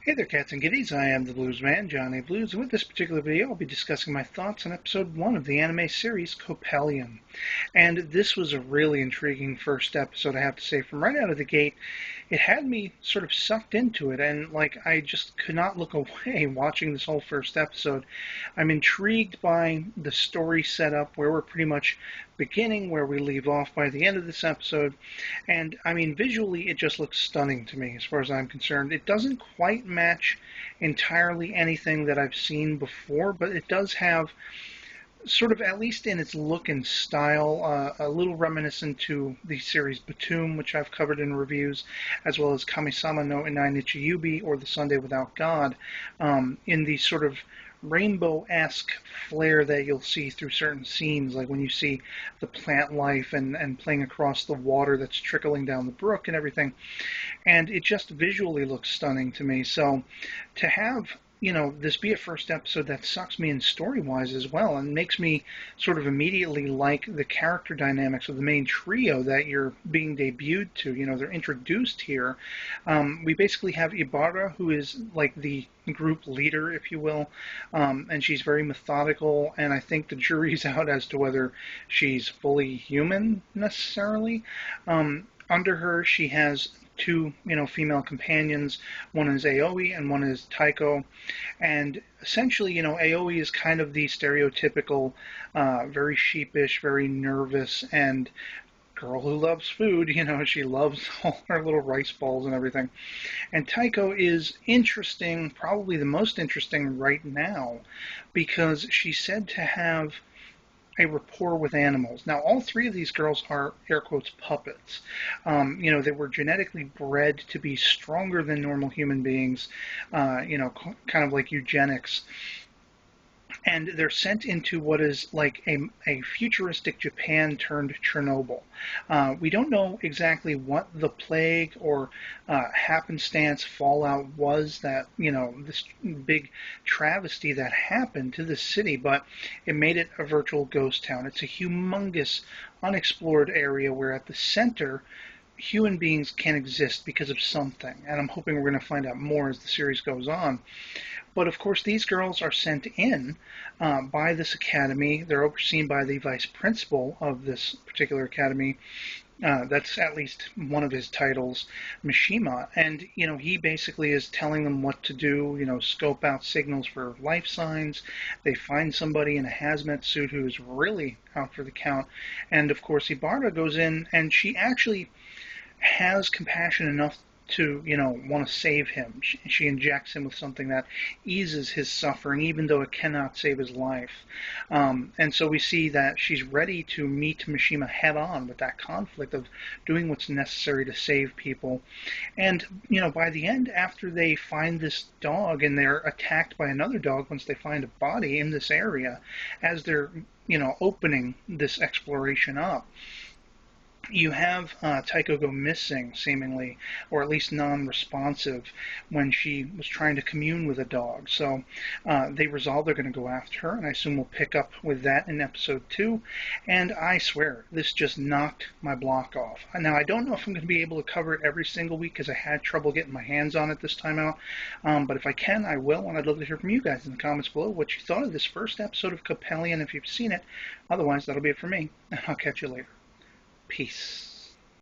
Hey there, cats and kitties. I am the Blues Man, John A. Blues, and with this particular video, I'll be discussing my thoughts on episode 1 of the anime series Coppelion. And this was a really intriguing first episode, I have to say. From right out of the gate, it had me sort of sucked into it, and I just could not look away watching this whole first episode. I'm intrigued by the story setup, where we're pretty much beginning where we leave off by the end of this episode. And I mean, visually, it just looks stunning to me as far as I'm concerned. It doesn't quite match entirely anything that I've seen before, but it does have sort of, at least in its look and style, a little reminiscent to the series Batum, which I've covered in reviews, as well as Kamisama no Inai Nichiyubi or The Sunday Without God, in the sort of rainbow-esque flair that you'll see through certain scenes, like when you see the plant life and playing across the water that's trickling down the brook and everything. And it just visually looks stunning to me. So to have this be a first episode that sucks me in story-wise as well and makes me sort of immediately like the character dynamics of the main trio that you're being debuted to. They're introduced here. We basically have Ibarra, who is like the group leader, if you will, and she's very methodical, and I think the jury's out as to whether she's fully human necessarily. Under her, she has two, female companions. One is Aoi and one is Taiko. And essentially, Aoi is kind of the stereotypical, very sheepish, very nervous, and girl who loves food. She loves all her little rice balls and everything. And Taiko is interesting, probably the most interesting right now, because she's said to have a rapport with animals. Now, all three of these girls are, air quotes, puppets. They were genetically bred to be stronger than normal human beings, kind of like eugenics. And they're sent into what is like a futuristic Japan turned Chernobyl. We don't know exactly what the plague or happenstance fallout was that, this big travesty that happened to the city, but it made it a virtual ghost town. It's a humongous, unexplored area where at the center, human beings can exist because of something. And I'm hoping we're going to find out more as the series goes on. But of course, these girls are sent in by this academy. They're overseen by the vice principal of this particular academy. That's at least one of his titles, Mishima. And, he basically is telling them what to do, scope out signals for life signs. They find somebody in a hazmat suit who's really out for the count. And, of course, Ibarra goes in, and she actually has compassion enough to, want to save him. She injects him with something that eases his suffering, even though it cannot save his life. And so we see that she's ready to meet Mishima head on with that conflict of doing what's necessary to save people. And, by the end, after they find this dog and they're attacked by another dog once they find a body in this area, as they're, opening this exploration up, you have Taiko go missing, seemingly, or at least non-responsive, when she was trying to commune with a dog. So they resolve they're going to go after her, and I assume we'll pick up with that in episode 2. And I swear, this just knocked my block off. Now, I don't know if I'm going to be able to cover it every single week, because I had trouble getting my hands on it this time out. But if I can, I will, and I'd love to hear from you guys in the comments below what you thought of this first episode of Coppelion, if you've seen it. Otherwise, that'll be it for me, and I'll catch you later. Peace.